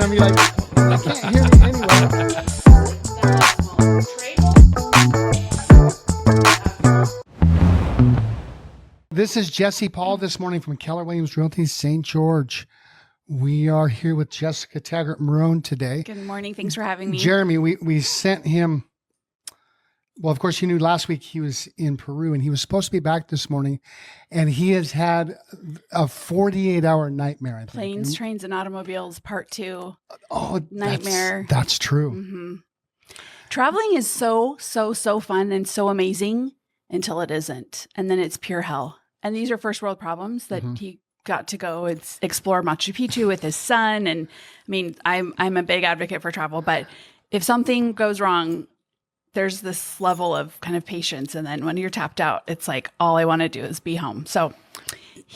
going to be like, I can't hear me anyway. This is Jesse Paul this morning from Keller Williams Realty, St. George. We are here with Jessica Taggart-Marone today. Good morning. Thanks for having me. Jeremy, we sent him, well, of course, you knew last week he was in Peru and he was supposed to be back this morning, and he has had a 48-hour nightmare, I think. Planes, Trains, and Automobiles, Part 2. Oh, Nightmare. That's true. Mm-hmm. Traveling is so fun and so amazing until it isn't. And then it's pure hell. And these are first world problems that he got to go explore Machu Picchu with his son. And I mean, I'm a big advocate for travel, but if something goes wrong, there's this level of kind of patience. And then when you're tapped out, it's like, all I want to do is be home. So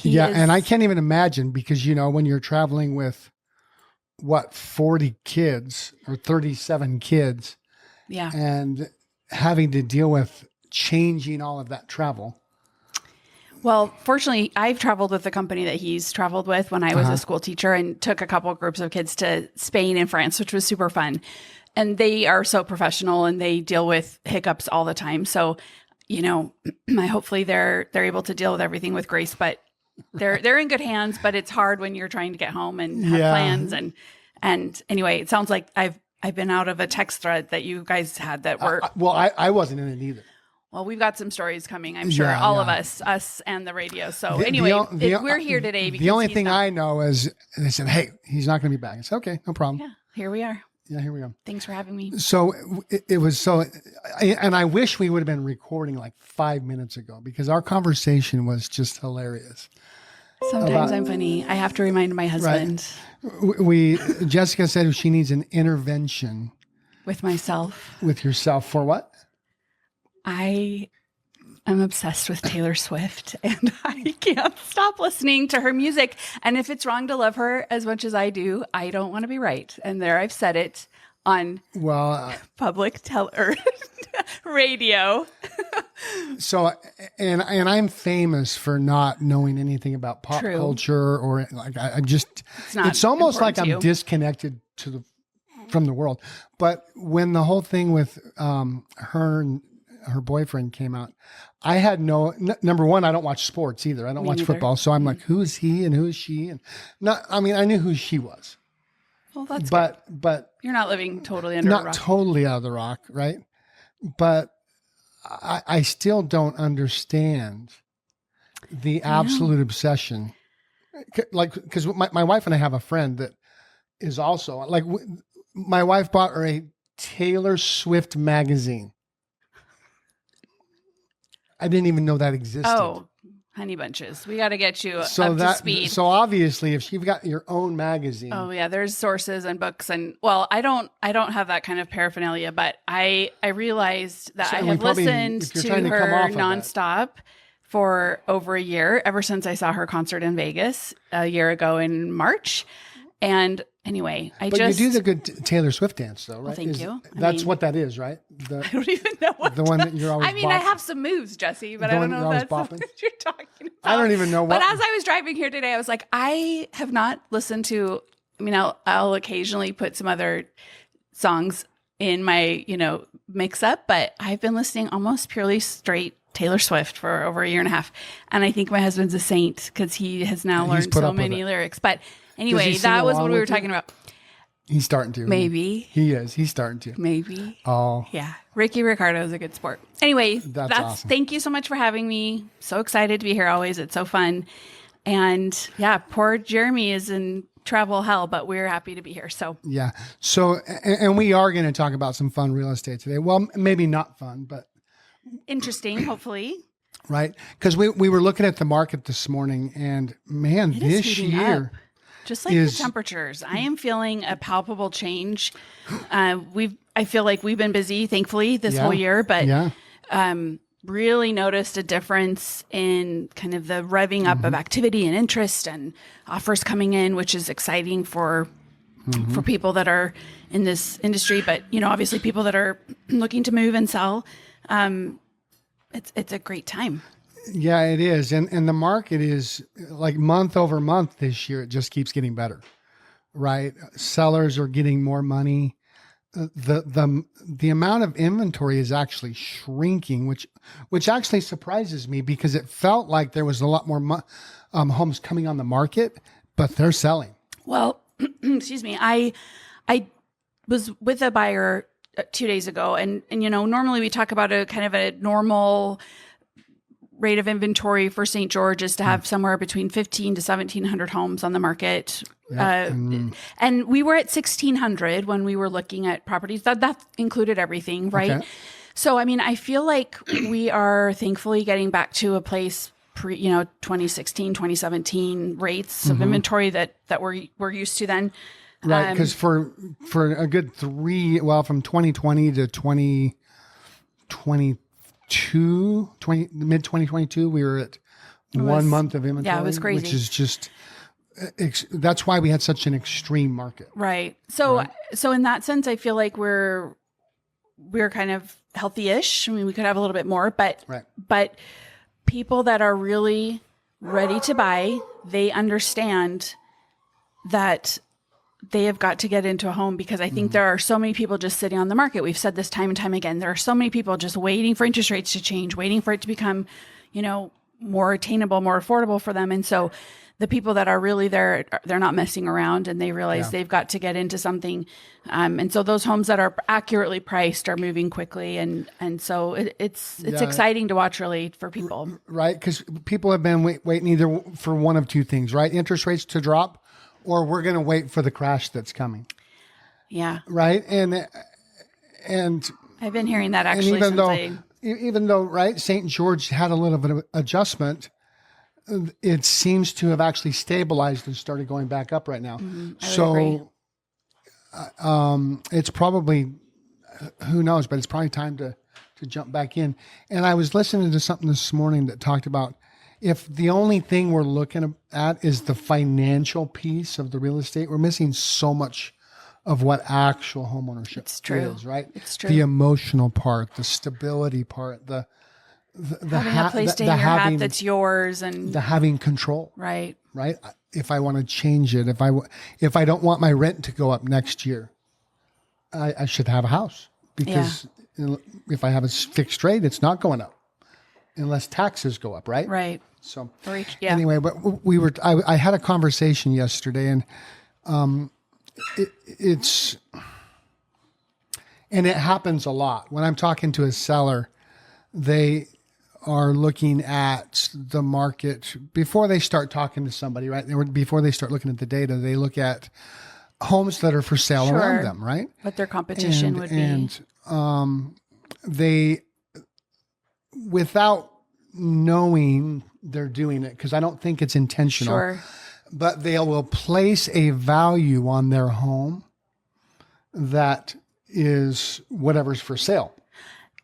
and I can't even imagine, because, you know, when you're traveling with 40 kids or 37 kids, and having to deal with changing all of that travel. Well, fortunately, I've traveled with the company that he's traveled with when I was a school teacher, and took a couple of groups of kids to Spain and France, which was super fun. And they are so professional and they deal with hiccups all the time. So, you know, hopefully they're able to deal with everything with grace, but they're in good hands. But it's hard when you're trying to get home and have plans. And anyway, it sounds like I've been out of a text thread that you guys had that were I wasn't in it either. Well, we've got some stories coming, I'm sure, all of us and the radio. So anyway, we're here today. Because the only thing I know is they said, hey, he's not going to be back. I said, okay, no problem. Yeah, here we are. Yeah, here we go. Thanks for having me. So it was so, and I wish we would have been recording like 5 minutes ago, because our conversation was just hilarious. Sometimes I'm funny. I have to remind my husband. Right. Jessica said she needs an intervention. With myself. With yourself. For what? I am obsessed with Taylor Swift, and I can't stop listening to her music. And if it's wrong to love her as much as I do, I don't want to be right. And there I've said it on public radio. So, and I'm famous for not knowing anything about pop culture, or like it's almost like I'm disconnected from the world. But when the whole thing with her and her boyfriend came out, I had number one, I don't watch sports either. I don't watch football. So I'm like, who is he and who is she? And I knew who she was. Well, that's good. But you're not living totally under a rock. Not totally out of the rock, right? But I still don't understand the absolute obsession. Like, because my wife and I have a friend that is also like, my wife bought her a Taylor Swift magazine. I didn't even know that existed. Oh, honey bunches. We got to get you up to speed. So obviously, if you've got your own magazine. Oh yeah, there's sources and books, and well, I don't have that kind of paraphernalia, but I realized that I have listened to her nonstop for over a year, ever since I saw her concert in Vegas a year ago in March. And anyway, you do the good Taylor Swift dance, though, right? Well, thank you. That's what that is, right? I don't even know what the one that you're always. I have some moves, Jesse, but I don't know if that's what you're talking about. I don't even know what. But as I was driving here today, I was like, I have not listened to. I mean, I'll occasionally put some other songs in my mix up, but I've been listening almost purely straight Taylor Swift for over a year and a half, and I think my husband's a saint because he has now learned so many lyrics. But anyway, that was what we were talking about. He's starting to. Maybe. He is. He's starting to. Maybe. Oh. Yeah. Ricky Ricardo is a good sport. Anyway, that's awesome. Thank you so much for having me. So excited to be here always. It's so fun. And yeah, poor Jeremy is in travel hell, but we're happy to be here. So yeah. So, and we are going to talk about some fun real estate today. Well, maybe not fun, but interesting, hopefully. Right. Because we were looking at the market this morning, and man, this year. Just like the temperatures, I am feeling a palpable change. I feel like we've been busy, thankfully, this whole year, but really noticed a difference in kind of the revving up of activity and interest and offers coming in, which is exciting for people that are in this industry. But obviously, people that are looking to move and sell, it's a great time. Yeah, it is. And the market is like month over month this year. It just keeps getting better. right? Sellers are getting more money. The amount of inventory is actually shrinking, which actually surprises me because it felt like there was a lot more homes coming on the market, but they're selling. Well, excuse me. I was with a buyer 2 days ago, and normally we talk about a kind of a normal rate of inventory for St. George is to have somewhere between 15 to 1,700 homes on the market. Yeah. And we were at 1,600 when we were looking at properties. That included everything, right? Okay. So, I mean, I feel like we are thankfully getting back to a place pre, 2016, 2017 rates of inventory that we're used to then. Right, because for a good from 2020 to mid-2022, we were at 1 month of inventory. Yeah, it was crazy. Which is just, that's why we had such an extreme market. Right. So in that sense, I feel like we're kind of healthy-ish. I mean, we could have a little bit more, but people that are really ready to buy, they understand that they have got to get into a home, because I think there are so many people just sitting on the market. We've said this time and time again. There are so many people just waiting for interest rates to change, waiting for it to become, more attainable, more affordable for them. And so the people that are really there, they're not messing around, and they realize they've got to get into something. And so those homes that are accurately priced are moving quickly. And so it's exciting to watch, really, for people. Right. Because people have been waiting either for one of two things, right? Interest rates to drop, or we're going to wait for the crash that's coming. Yeah. Right. And I've been hearing that actually. Even though, right, St. George had a little bit of adjustment, it seems to have actually stabilized and started going back up right now. So it's probably, who knows, but it's probably time to jump back in. And I was listening to something this morning that talked about, if the only thing we're looking at is the financial piece of the real estate, we're missing so much of what actual homeownership is, right? It's true. The emotional part, the stability part, the having a place to hang your hat that's yours, and the having control. Right. Right. If I want to change it, if I don't want my rent to go up next year, I should have a house, because if I have a fixed rate, it's not going up unless taxes go up. Right. Right. So anyway, but I had a conversation yesterday, and it happens a lot when I'm talking to a seller. They are looking at the market before they start talking to somebody, right? Before they start looking at the data, they look at homes that are for sale around them, right? What their competition would be. And they, without knowing, they're doing it because I don't think it's intentional. Sure. But they will place a value on their home that is whatever's for sale.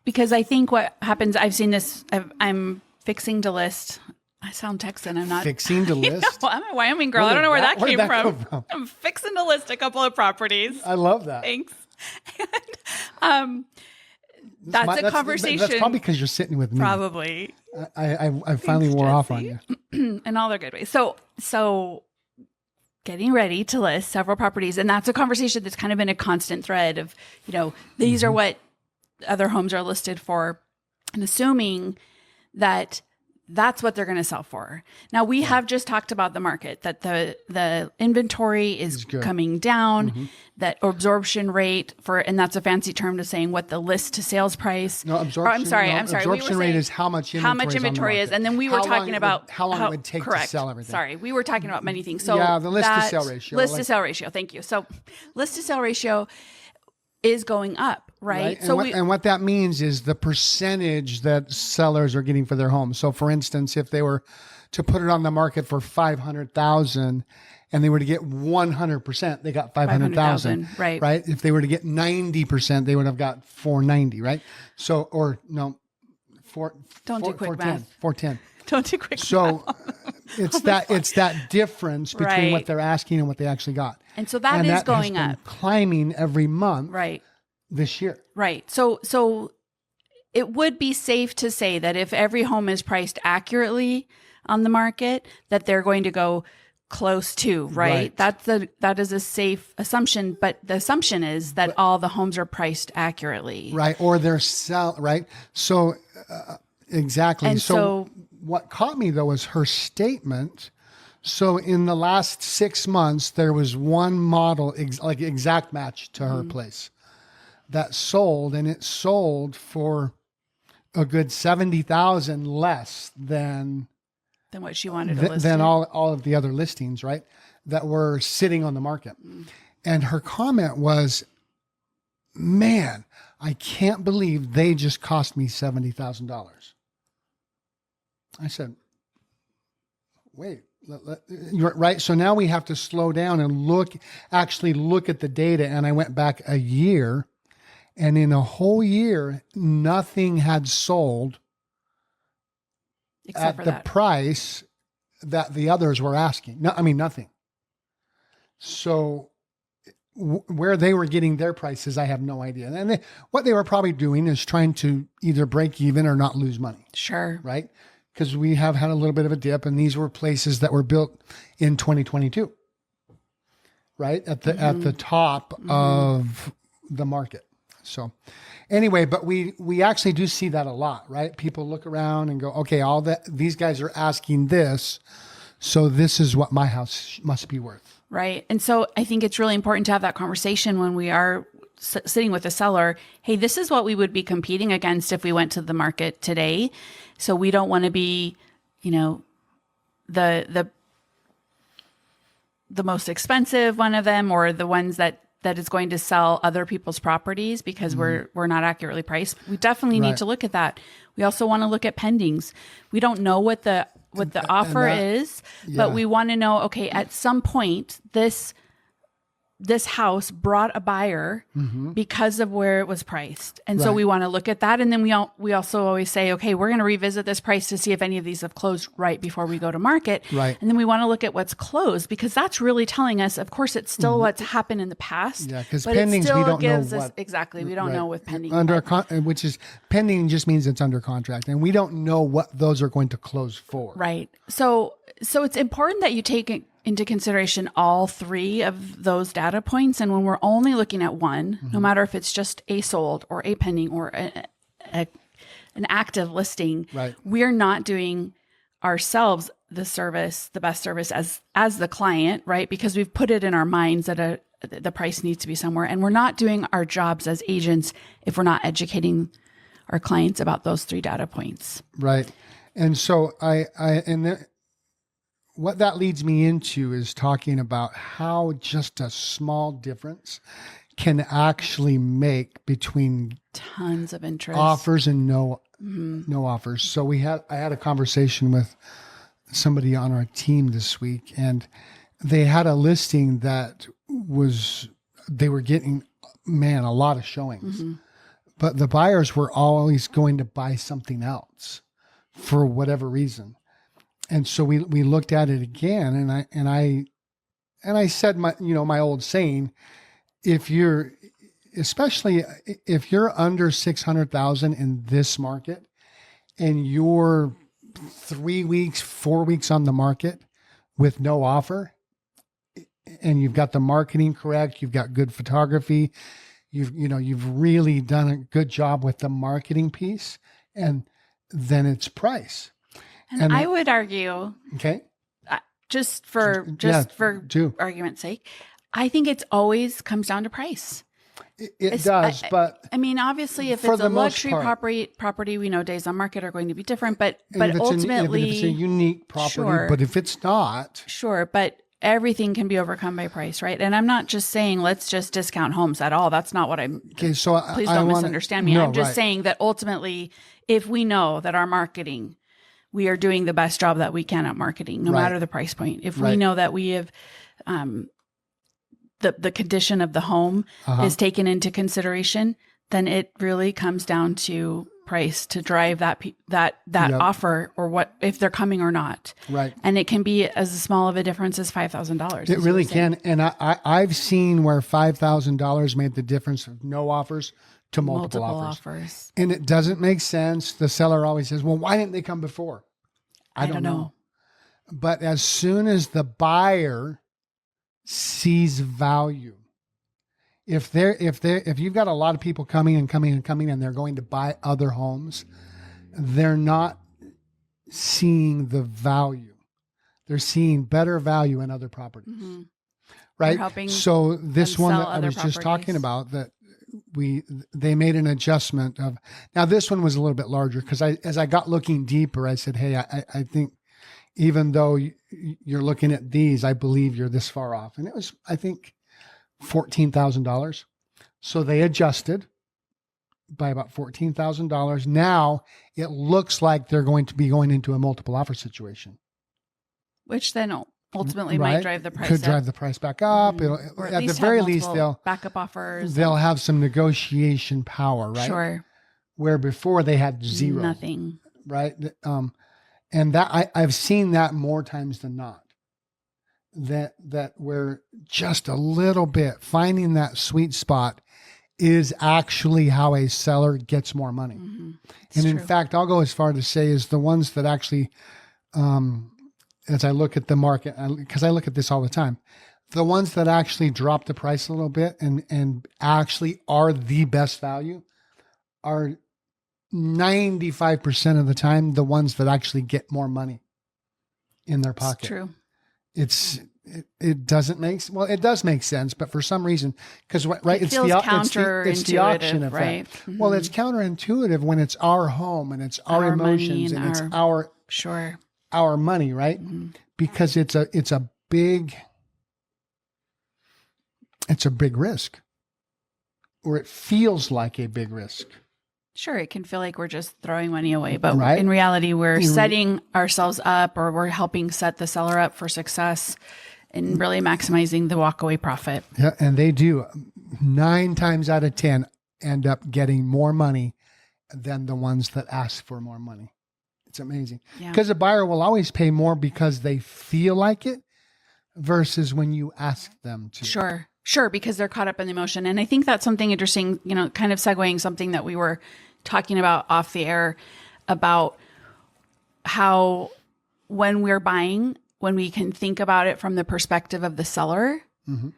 Because I think what happens, I've seen this, I'm fixing to list. I sound Texan. I'm not. Fixing to list? Well, I'm a Wyoming girl. I don't know where that came from. I'm fixing to list a couple of properties. I love that. Thanks. And, that's a conversation. That's probably because you're sitting with me. Probably. I finally wore off on you. In all their good ways. So getting ready to list several properties. And that's a conversation that's kind of been a constant thread of, these are what other homes are listed for, and assuming that that's what they're going to sell for. Now, we have just talked about the market, that the inventory is coming down, that absorption rate and that's a fancy term to saying what the list to sales price. No, absorption. Absorption rate is how much inventory is. And then we were talking about how long it would take to sell everything. Sorry, we were talking about many things. So the list to sell ratio. List to sell ratio. Thank you. So list to sell ratio is going up, right? So and what that means is the percentage that sellers are getting for their home. So for instance, if they were to put it on the market for $500,000 and they were to get 100%, they got $500,000, right? Right. If they were to get 90%, they would have got $490,000, right? So, don't do quick math. $410,000. Don't do quick math. It's that difference between what they're asking and what they actually got. And so that is going has been up, climbing every month, right? This year, right? So it would be safe to say that if every home is priced accurately on the market, that they're going to go close to, right? That is a safe assumption, but the assumption is that all the homes are priced accurately. Right. Or they're right. So exactly. And so what caught me though was her statement. So in the last 6 months, there was one model, like exact match to her place that sold, and it sold for a good 70,000 less than what she wanted to list than all of the other listings, right? That were sitting on the market. And her comment was, man, I can't believe they just cost me $70,000. I said, wait, you're right. So now we have to slow down and actually look at the data. And I went back a year, and in a whole year, nothing had sold except at the price that the others were asking. No, I mean, nothing. So where they were getting their prices, I have no idea. And what they were probably doing is trying to either break even or not lose money. Sure. Right? Because we have had a little bit of a dip, and these were places that were built in 2022, right? At the top of the market. So anyway, but we actually do see that a lot, right? People look around and go, okay, these guys are asking this, so this is what my house must be worth. Right. And so I think it's really important to have that conversation when we are sitting with a seller. Hey, this is what we would be competing against if we went to the market today. So we don't want to be, the most expensive one of them, or the ones that is going to sell other people's properties because we're not accurately priced. We definitely need to look at that. We also want to look at pendings. We don't know what the offer is, but we want to know, okay, at some point this house brought a buyer because of where it was priced. And so we want to look at that. And then we also always say, okay, we're going to revisit this price to see if any of these have closed right before we go to market. Right. And then we want to look at what's closed, because that's really telling us, of course, it's still what's happened in the past. Yeah, because pendings, we don't know what. Exactly. We don't know with pending. Which is, pending just means it's under contract. And we don't know what those are going to close for. Right. So it's important that you take into consideration all three of those data points. And when we're only looking at one, no matter if it's just a sold or a pending or an active listing, we're not doing ourselves the best service as the client, right? Because we've put it in our minds that the price needs to be somewhere. And we're not doing our jobs as agents if we're not educating our clients about those three data points. Right. And so what that leads me into is talking about how just a small difference can actually make between tons of interest offers and no offers. So I had a conversation with somebody on our team this week, and they had a listing that they were getting, a lot of showings, but the buyers were always going to buy something else for whatever reason. And so we looked at it again, and I said my old saying, especially if you're under 600,000 in this market, and you're 3 weeks, 4 weeks on the market with no offer, and you've got the marketing correct, you've got good photography, you've really done a good job with the marketing piece, and then it's price. And I would argue, okay, just for argument's sake, I think it's always comes down to price. It does, but I mean, obviously, if it's a luxury property, we know days on market are going to be different. But ultimately, if it's a unique property, but if it's not, but everything can be overcome by price, right? And I'm not just saying let's just discount homes at all. That's not what I'm. Okay, so please don't misunderstand me. I'm just saying that ultimately, if we know that our marketing, we are doing the best job that we can at marketing, no matter the price point. If we know that we have the condition of the home is taken into consideration, then it really comes down to price to drive that offer, or what, if they're coming or not. Right. And it can be as small of a difference as $5,000. It really can. And I've seen where $5,000 made the difference of no offers to multiple offers. And it doesn't make sense. The seller always says, well, why didn't they come before? I don't know. But as soon as the buyer sees value, if you've got a lot of people coming and they're going to buy other homes, they're not seeing the value. They're seeing better value in other properties. Mm-hmm. Right? So this one that I was just talking about, that they made an adjustment of, now this one was a little bit larger, because as I got looking deeper, I said, hey, I think even though you're looking at these, I believe you're this far off. And it was, I think, $14,000. So they adjusted by about $14,000. Now it looks like they're going to be going into a multiple offer situation, which then ultimately might drive the price up. Drive the price back up. Mm-hmm. Or at the very least, they'll backup offers. They'll have some negotiation power, right? Sure. Where before they had zero, nothing, right? And that I've seen that more times than not. That we're just a little bit finding that sweet spot is actually how a seller gets more money. Mm-hmm. And in fact, I'll go as far to say is the ones that actually, as I look at the market, because I look at this all the time, the ones that actually drop the price a little bit and actually are the best value are 95% of the time the ones that actually get more money in their pocket. It's true. It doesn't make, well, it does make sense, but for some reason, because it's the auction effect. Right? Mm-hmm. Well, it's counterintuitive when it's our home and it's our emotions and it's our money, right? Mm-hmm. Because it's a big risk, or it feels like a big risk. Sure, it can feel like we're just throwing money away, but in reality, we're setting ourselves up, or we're helping set the seller up for success and really maximizing the walkaway profit. Yeah, and they do 9 times out of 10 end up getting more money than the ones that ask for more money. It's amazing. Because a buyer will always pay more because they feel like it versus when you ask them to. Sure, because they're caught up in the emotion. And I think that's something interesting, kind of segueing something that we were talking about off the air, about how when we're buying, when we can think about it from the perspective of the seller, mm-hmm.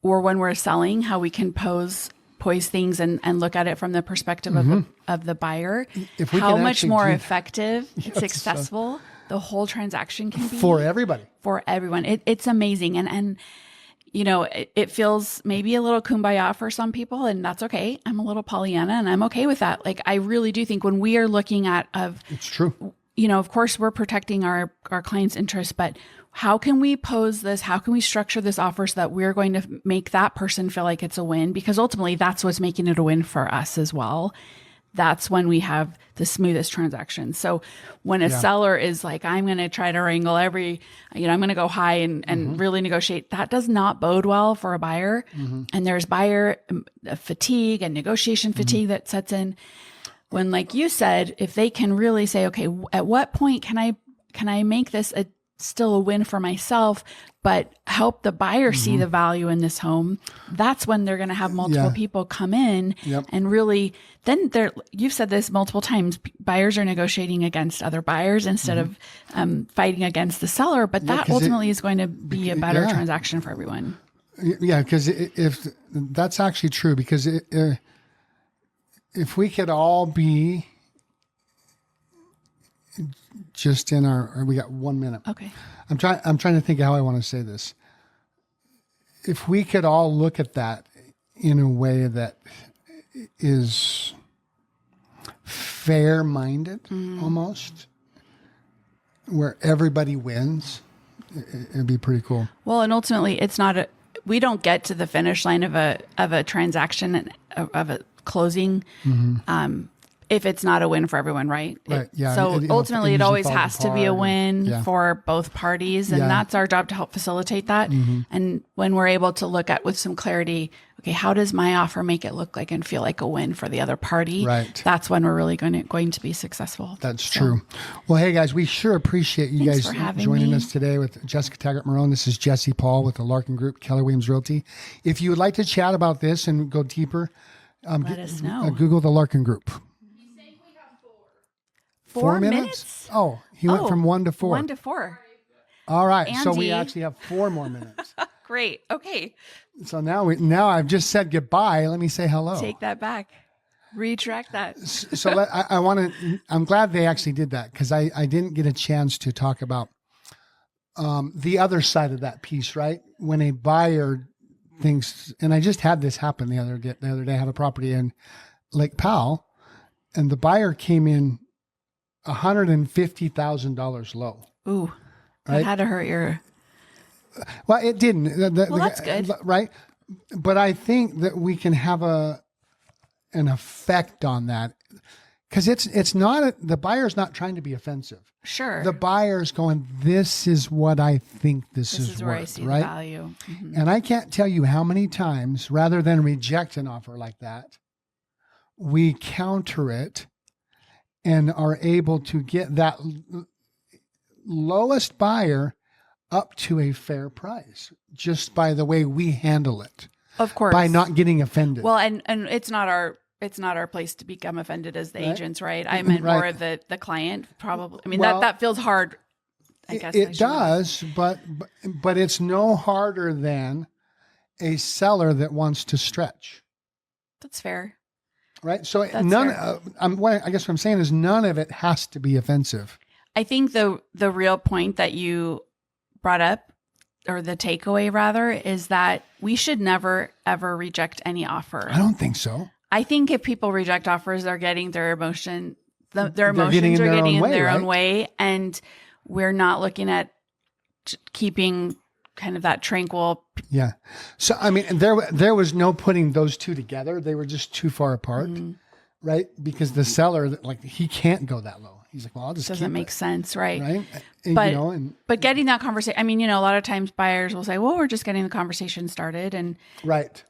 or when we're selling, how we can poise things and look at it from the perspective mm-hmm. of the buyer, how much more effective and successful the whole transaction can be. For everybody. For everyone. It's amazing. And it feels maybe a little kumbaya for some people, and that's okay. I'm a little Pollyanna, and I'm okay with that. Like, I really do think when we are looking at it's true. Of course we're protecting our client's interests, but how can we pose this? How can we structure this offer so that we're going to make that person feel like it's a win? Because ultimately that's what's making it a win for us as well. That's when we have the smoothest transaction. So when a seller is like, I'm going to try to wrangle I'm going to go high and mm-hmm. really negotiate, that does not bode well for a buyer. Mm-hmm. And there's buyer fatigue and negotiation fatigue mm-hmm. that sets in. When, like you said, if they can really say, okay, at what point can I make this still a win for myself, but help the buyer mm-hmm. see the value in this home, that's when they're going to have multiple people come in and really, then you've said this multiple times, buyers are negotiating against other buyers instead mm-hmm. of fighting against the seller, but that ultimately is going to be a better transaction for everyone. Yeah, because if that's actually true, because if we could all be just in we got 1 minute. Okay. I'm trying to think of how I want to say this. If we could all look at that in a way that is fair-minded, almost, where everybody wins, it'd be pretty cool. Well, and ultimately, we don't get to the finish line of a transaction, of a closing, if it's not a win for everyone, right? Right. Yeah. So ultimately, it always has to be a win for both parties, and that's our job to help facilitate that. Mm-hmm. And when we're able to look at with some clarity, okay, how does my offer make it look like and feel like a win for the other party? Right. That's when we're really going to be successful. That's true. Well, hey guys, we sure appreciate you guys joining us today with Jessica Taggart-Marone. This is Jesse Paul with the Larkin Group, Keller Williams Realty. If you would like to chat about this and go deeper, let us know. Google the Larkin Group. 4 minutes? Oh, he went from 1 to 4. 1 to 4. All right. Andy. So we actually have 4 more minutes. Great. Okay. So now I've just said goodbye. Let me say hello. Take that back. Retract that. So I'm glad they actually did that, because I didn't get a chance to talk about the other side of that piece, right? When a buyer thinks, and I just had this happen the other day. I had a property in Lake Powell, and the buyer came in $150,000 low. Ooh, that had to hurt your. Well, it didn't. Well, that's good, right? But I think that we can have an effect on that, because it's not the buyer's not trying to be offensive. Sure. The buyer's going, this is what I think this is where worth, I see right? the value. Mm-hmm. And I can't tell you how many times, rather than reject an offer like that, we counter it and are able to get that lowest buyer up to a fair price, just by the way we handle it. Of course. By not getting offended. Well, and it's not our place to become offended as the agents, right? I meant more the client, probably. I mean, that feels hard, I guess. It does, but it's no harder than a seller that wants to stretch. That's fair. Right? So I guess what I'm saying is none of it has to be offensive. I think the real point that you brought up, or the takeaway rather, is that we should never, ever reject any offer. I don't think so. I think if people reject offers, they're getting their emotions are getting in their own way. And we're not looking at keeping kind of that tranquil. Yeah. So, I mean, there was no putting those two together. They were just too far apart, right? Because the seller, he can't go that low. He's like, well, I'll just doesn't make sense, right? Right. But getting that conversation, I mean, a lot of times buyers will say, well, we're just getting the conversation started. And right.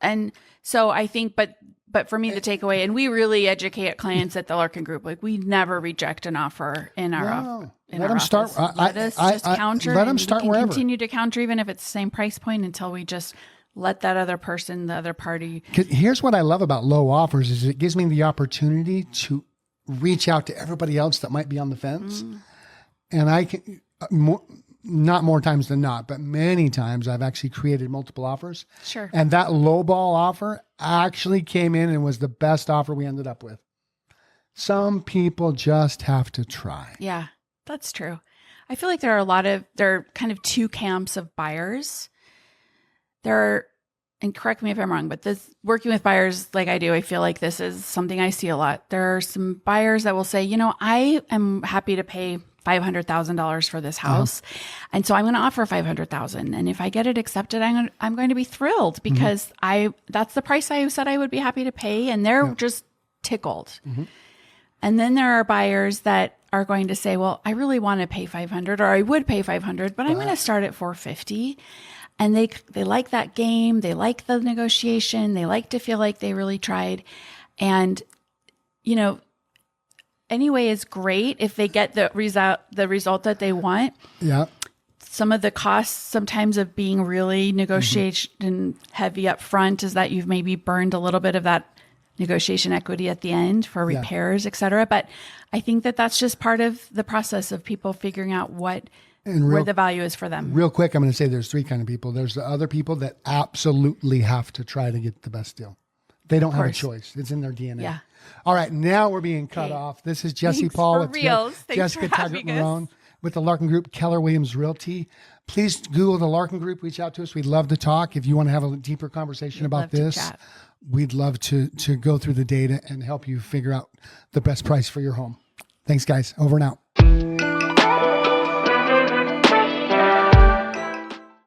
And so I think, but for me, the takeaway, and we really educate clients at the Larkin Group, we never reject an offer in our office. Let them start. Let us just counter. Let them start wherever. Continue to counter, even if it's the same price point, until we just let that other person, the other party. Here's what I love about low offers is it gives me the opportunity to reach out to everybody else that might be on the fence. And I can, not more times than not, but many times I've actually created multiple offers. Sure. And that low ball offer actually came in and was the best offer we ended up with. Some people just have to try. Yeah, that's true. I feel like there are kind of two camps of buyers. And correct me if I'm wrong, but working with buyers like I do, I feel like this is something I see a lot. There are some buyers that will say, I am happy to pay $500,000 for this house. And so I'm going to offer $500,000. And if I get it accepted, I'm going to be thrilled, because that's the price I said I would be happy to pay. And they're just tickled. And then there are buyers that are going to say, well, I really want to pay $500, or I would pay $500, but I'm going to start at $450. And they like that game. They like the negotiation. They like to feel like they really tried. And, anyway is great if they get the result that they want. Yeah. Some of the costs sometimes of being really negotiation heavy up front is that you've maybe burned a little bit of that negotiation equity at the end for repairs, et cetera. But I think that that's just part of the process of people figuring out where the value is for them. Real quick, I'm going to say there's 3 kinds of people. There's the other people that absolutely have to try to get the best deal. They don't have a choice. It's in their DNA. Yeah. All right. Now we're being cut off. This is Jesse Paul with Jessica Taggart-Marone with the Larkin Group, Keller Williams Realty. Please Google the Larkin Group. Reach out to us. We'd love to talk. If you want to have a deeper conversation about this, we'd love to go through the data and help you figure out the best price for your home. Thanks, guys. Over and out.